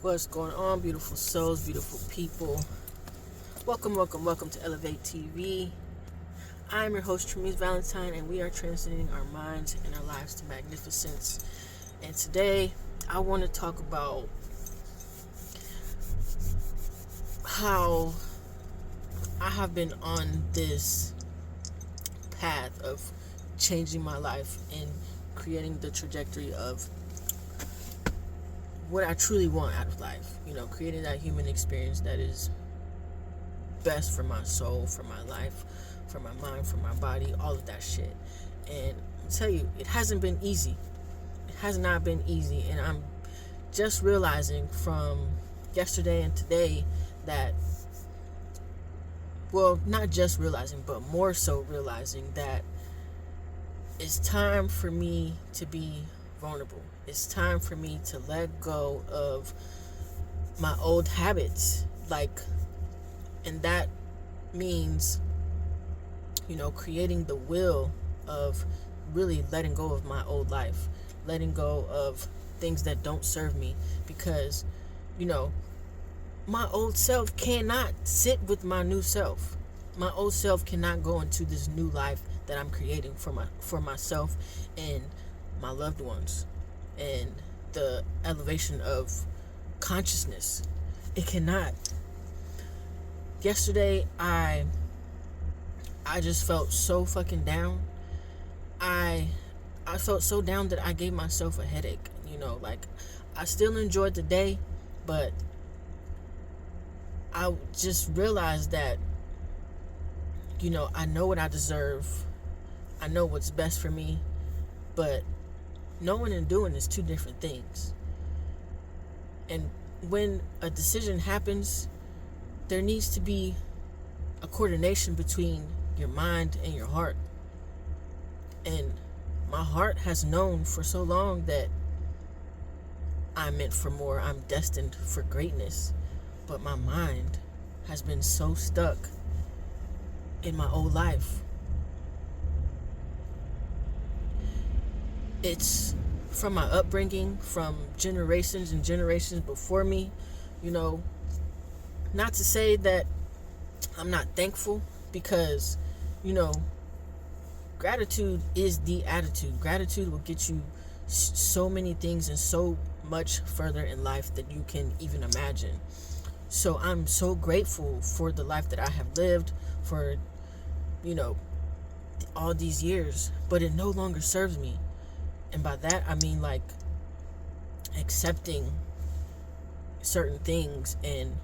What's going on, beautiful souls, beautiful people? Welcome to Elevate TV. I'm your host, Trinice Valentine, and we are transcending our minds and our lives to magnificence. And today, I want to talk about how I have been on this path of changing my life and creating the trajectory of what I truly want out of life. Creating that human experience that is best for my soul, for my life, for my mind, for my body, all of that shit. And I'll tell you, it hasn't been easy. It has not been easy. And I'm just realizing from yesterday and today that, well, not just realizing, but more so realizing that it's time for me to be vulnerable. It's time for me to let go of my old habits. And that means, creating the will of really letting go of my old life, letting go of things that don't serve me, because, my old self cannot sit with my new self. My old self cannot go into this new life that I'm creating for myself and my loved ones, and the elevation of consciousness. It cannot. Yesterday, I just felt so fucking down. I felt so down that I gave myself a headache. I still enjoyed the day, but I just realized that, I know what I deserve. I know what's best for me, but knowing and doing is two different things. And when a decision happens, there needs to be a coordination between your mind and your heart. And my heart has known for so long that I'm meant for more, I'm destined for greatness. But my mind has been so stuck in my old life. It's from my upbringing, from generations and generations before me. Not to say that I'm not thankful, because, gratitude is the attitude. Gratitude will get you so many things and so much further in life that you can even imagine. So I'm so grateful for the life that I have lived for, all these years, but it no longer serves me. And by that, I mean, accepting certain things and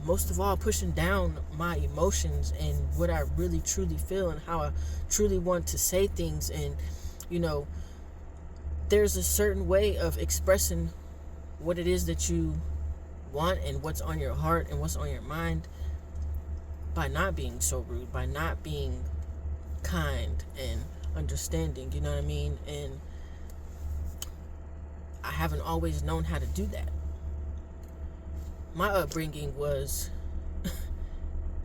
most of all, pushing down my emotions and what I really truly feel and how I truly want to say things. And, there's a certain way of expressing what it is that you want and what's on your heart and what's on your mind, by not being so rude, by not being kind and understanding, you know what I mean? And I haven't always known how to do that. My upbringing was,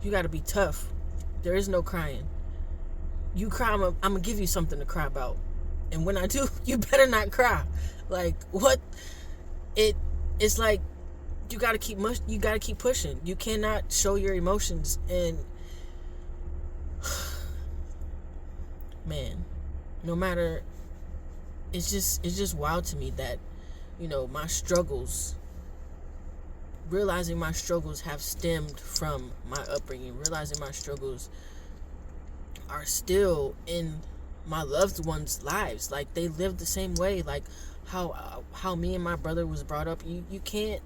you gotta be tough. There is no crying. You cry, I'm gonna give you something to cry about. And when I do, you better not cry. What? It's like, you gotta keep pushing. You cannot show your emotions. And man, no matter, it's just wild to me that, my struggles, realizing my struggles have stemmed from my upbringing, realizing my struggles are still in my loved ones' lives. They live the same way. How me and my brother was brought up. You can't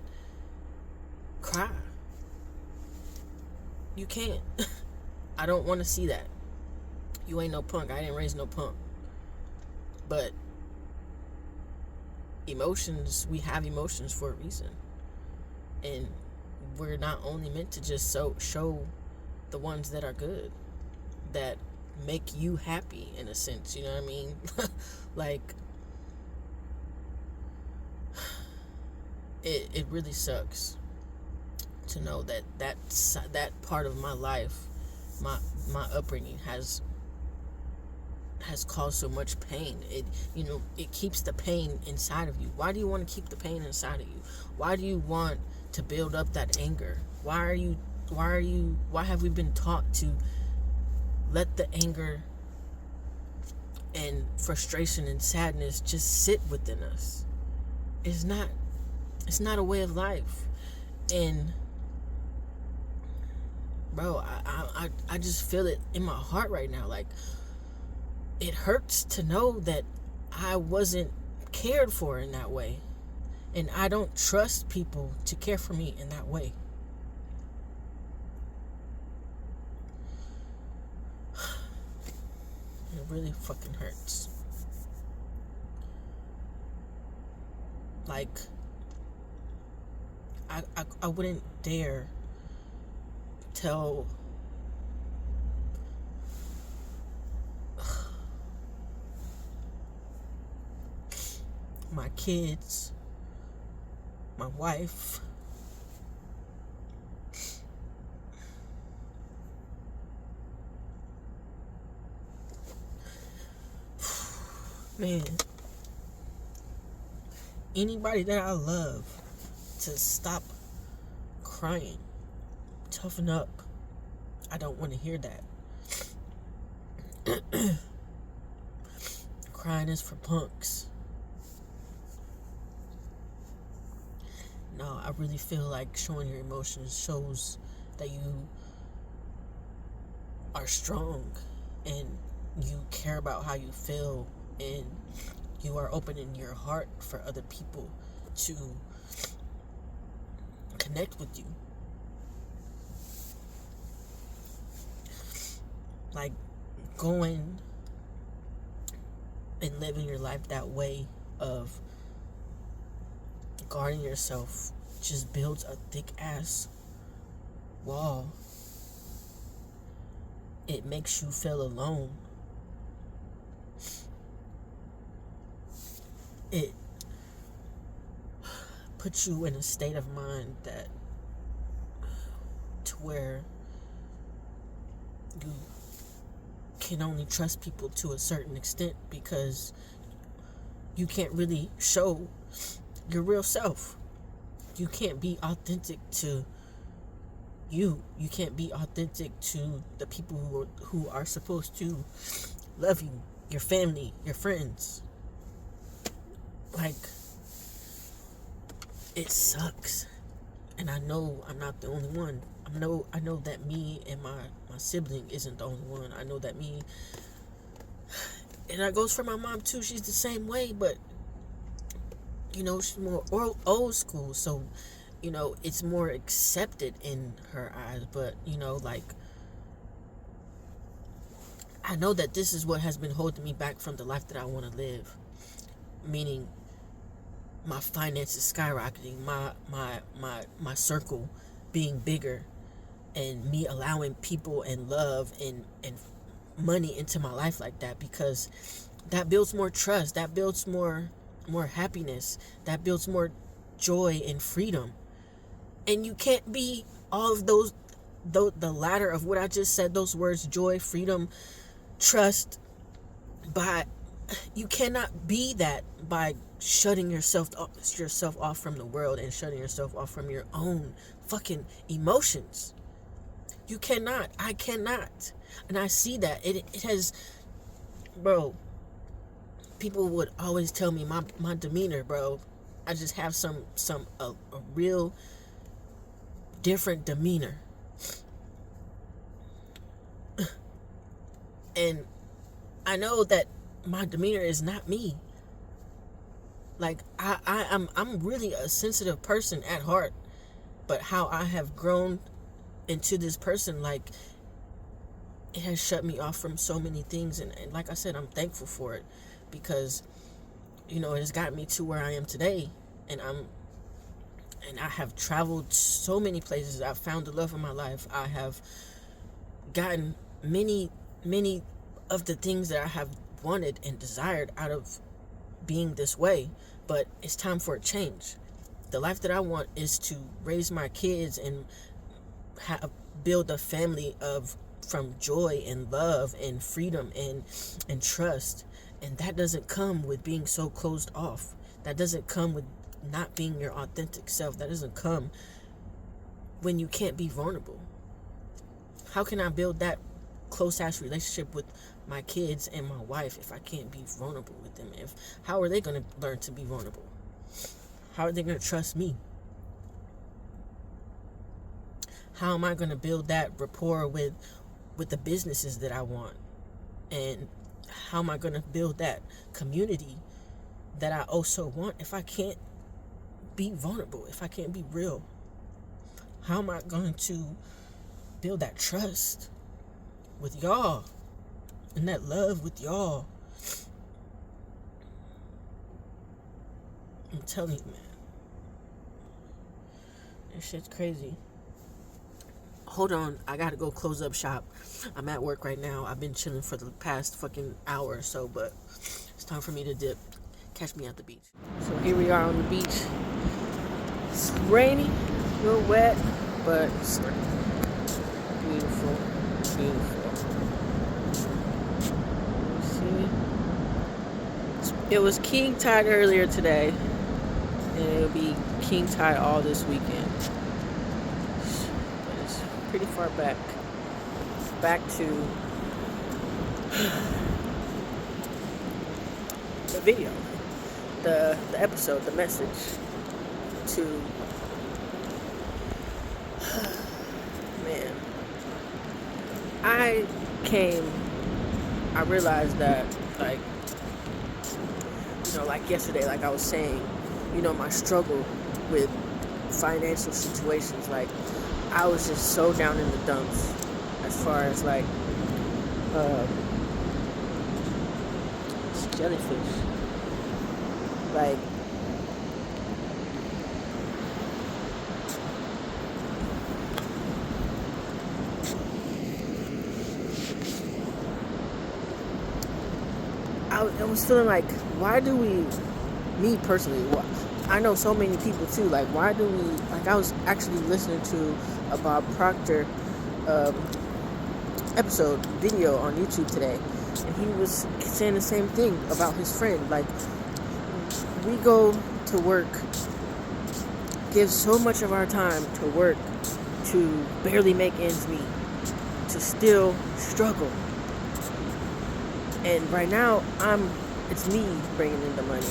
cry. You can't. I don't want to see that. You ain't no punk. I didn't raise no punk. But emotions, we have emotions for a reason. And we're not only meant to just show the ones that are good, that make you happy, in a sense, you know what I mean? It really sucks to know that part of my life, my upbringing, has has caused so much pain. It keeps the pain inside of you. Why do you want to keep the pain inside of you? Why do you want to build up that anger? Why have we been taught to let the anger and frustration and sadness just sit within us? It's not a way of life. And bro, I just feel it in my heart right now. Like, it hurts to know that I wasn't cared for in that way. And I don't trust people to care for me in that way. It really fucking hurts. Like, I wouldn't dare tell my kids, my wife, man, anybody that I love, to stop crying. Toughen up. I don't want to hear that. Crying is for punks. No, I really feel like showing your emotions shows that you are strong and you care about how you feel, and you are opening your heart for other people to connect with you. Like, going and living your life that way of guarding yourself just builds a thick ass wall. It makes you feel alone. It puts you in a state of mind that to where you can only trust people to a certain extent, because you can't really show your real self. You can't be authentic to you. You can't be authentic to the people who are supposed to love you, your family, your friends. Like, it sucks. And I know I'm not the only one. I know that me and my sibling isn't the only one. I know that me, and that goes for my mom too. She's the same way, but she's more old school, so it's more accepted in her eyes. But like, I know that this is what has been holding me back from the life that I want to live, meaning my finances skyrocketing, my circle being bigger, and me allowing people and love and money into my life like that, because that builds more trust, that builds more happiness, that builds more joy and freedom. And you can't be all of those, the latter of what I just said, those words, joy, freedom, trust, you cannot be that by shutting yourself off from the world and shutting yourself off from your own fucking emotions. You cannot. I cannot. And I see that. It has, bro, people would always tell me my demeanor, bro. I just have a real different demeanor. And I know that my demeanor is not me. Like, I'm really a sensitive person at heart, but how I have grown into this person, like, it has shut me off from so many things, and like I said, I'm thankful for it, because it has gotten me to where I am today, and I have traveled so many places. I've found the love of my life. I have gotten many of the things that I have wanted and desired out of being this way, but it's time for a change. The life that I want is to raise my kids and build a family of from joy and love and freedom and trust. And that doesn't come with being so closed off. That doesn't come with not being your authentic self. That doesn't come when you can't be vulnerable. How can I build that close-ass relationship with my kids and my wife if I can't be vulnerable with them? How are they going to learn to be vulnerable? How are they going to trust me? How am I going to build that rapport with the businesses that I want? And how am I going to build that community that I also want if I can't be vulnerable, if I can't be real? How am I going to build that trust with y'all and that love with y'all? I'm telling you, man. This shit's crazy. Hold on, I gotta go close up shop. I'm at work right now. I've been chilling for the past fucking hour or so, but it's time for me to dip. Catch me at the beach. So here we are on the beach. It's rainy, a little wet, but it's beautiful, beautiful. See? It was king tide earlier today, and it'll be king tide all this weekend. But it's pretty far back to the video, the episode, the message to man. I realized that, like yesterday, like I was saying, my struggle with financial situations, like I was just so down in the dumps as far as like jellyfish, like I was feeling like, why do we, me personally, I know so many people too, like why do we, like I was actually listening to a Bob Proctor video on YouTube today, and he was saying the same thing about his friend. Like, we go to work, give so much of our time to work to barely make ends meet, to still struggle. And right now, it's me bringing in the money.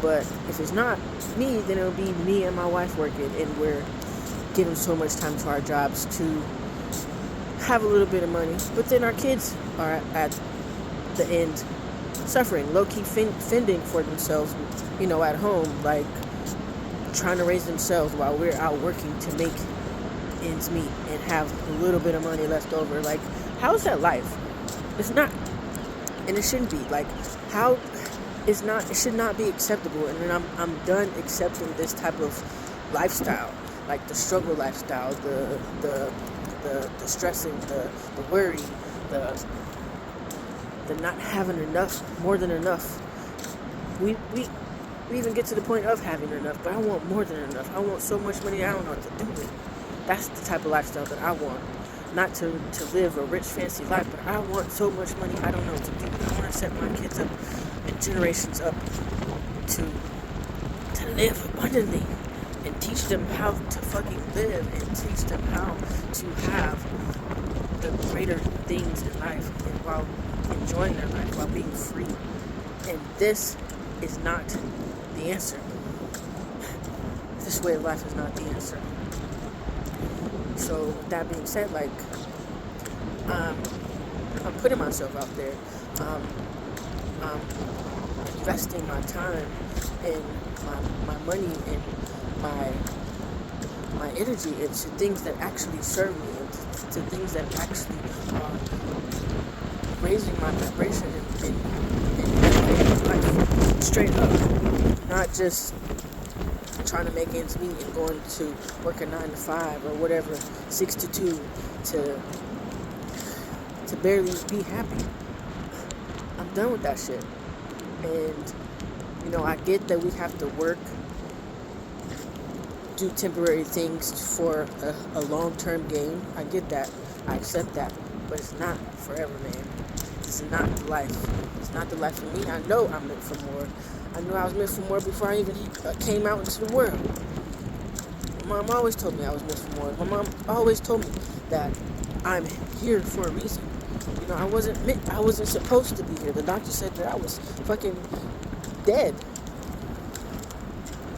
But if it's not me, then it'll be me and my wife working, and we're giving so much time to our jobs to have a little bit of money. But then our kids are at the end suffering, low-key fending for themselves, at home, like trying to raise themselves while we're out working to make ends meet and have a little bit of money left over. Like, how's that life? It's not. And it shouldn't be. Like, it should not be acceptable. And then I'm done accepting this type of lifestyle, like the struggle lifestyle, the stressing, the worry, the not having enough, more than enough. We even get to the point of having enough, but I want more than enough. I want so much money I don't know what to do with it. That's the type of lifestyle that I want. Not to live a rich, fancy life, but I want so much money I don't know what to do. I want to set my kids up and generations up to live abundantly and teach them how to fucking live and teach them how to have the greater things in life and while enjoying their life, while being free. And this is not the answer. This way of life is not the answer. So with that being said, like, I'm putting myself out there. Investing my time and my money and my energy into things that actually serve me, and to things that actually are raising my vibration and life straight up, not just trying to make ends meet and going to work a 9 to 5 or whatever, 6 to 2 to barely be happy. I'm done with that shit. And I get that we have to work, do temporary things for a long-term gain. I get that. I accept that. but it's not forever, man. It's not the life. It's not the life for me. I know I'm meant for more. I knew I was meant for more before I even came out into the world. My mom always told me I was meant for more. My mom always told me that I'm here for a reason. You know, I wasn't supposed to be here. The doctor said that I was fucking dead.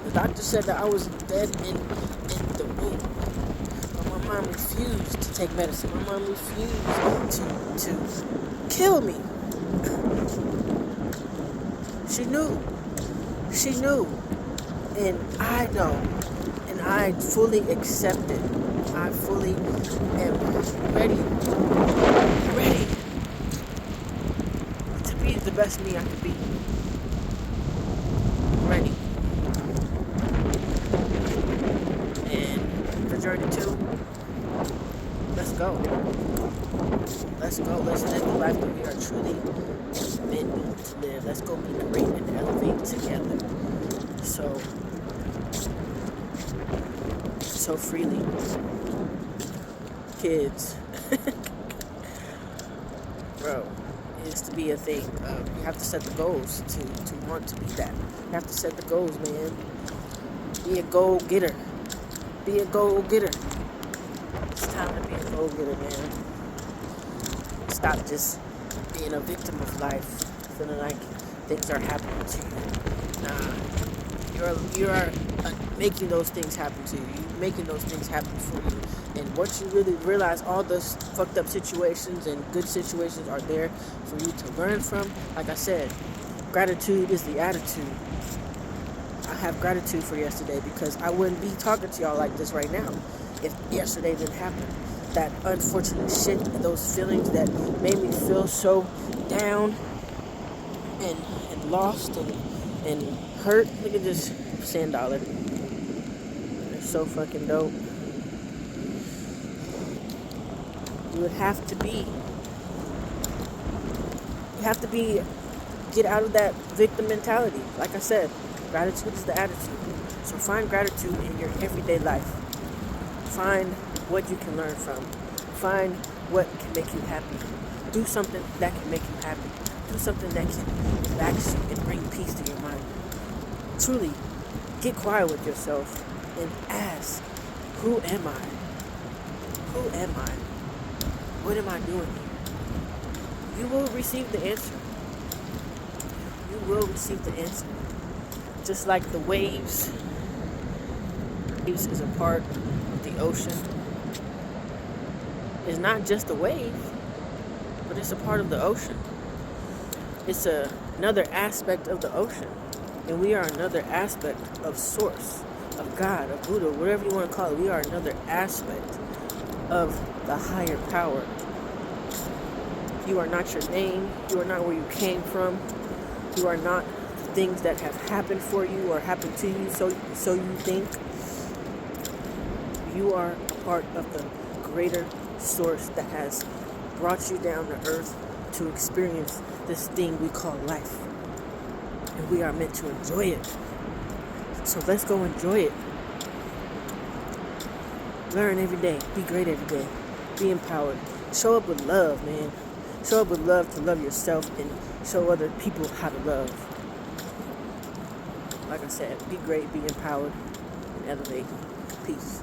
The doctor said that I was dead in the womb. But my mom refused to take medicine. My mom refused to kill me. She knew. She knew. And I know. And I fully accept it. I fully am ready to be the best me I can be. Ready. And the journey too. Let's go. Let's go. Let's live the life that we are truly meant to live. Let's go be great and elevate together. So freely. Kids. Bro, it is to be a thing. You have to set the goals to want to be that. You have to set the goals, man. Be a goal getter. Be a goal getter. It's time to be a goal getter, man. Stop just being a victim of life, feeling like things are happening to you. Nah, you are making those things happen to you. You're making those things happen for you. And once you really realize all those fucked up situations and good situations are there for you to learn from, like I said, gratitude is the attitude. I have gratitude for yesterday because I wouldn't be talking to y'all like this right now if yesterday didn't happen. That unfortunate shit, those feelings that made me feel so down and lost and hurt. Look at this $10. They're so fucking dope. You have to get out of that victim mentality. Like I said, gratitude is the attitude. So find gratitude in your everyday life. Find what you can learn from. Find what can make you happy. Do something that can make you happy. Do something that can relax you and bring peace to your mind. Truly, get quiet with yourself and ask, who am I? Who am I? What am I doing here? You will receive the answer. You will receive the answer. Just like the waves. Waves is a part of the ocean. It's not just a wave, but it's a part of the ocean. It's another aspect of the ocean. And we are another aspect of Source, of God, of Buddha, whatever you want to call it. We are another aspect of the higher power. You are not your name. You are not where you came from. You are not the things that have happened for you or happened to you, so you think. You are a part of the greater source that has brought you down to earth to experience this thing we call life. And we are meant to enjoy it. So let's go enjoy it. Learn every day. Be great every day. Be empowered. Show up with love, man. Show up with love to love yourself and show other people how to love. Like I said, be great, be empowered, and elevate. Peace.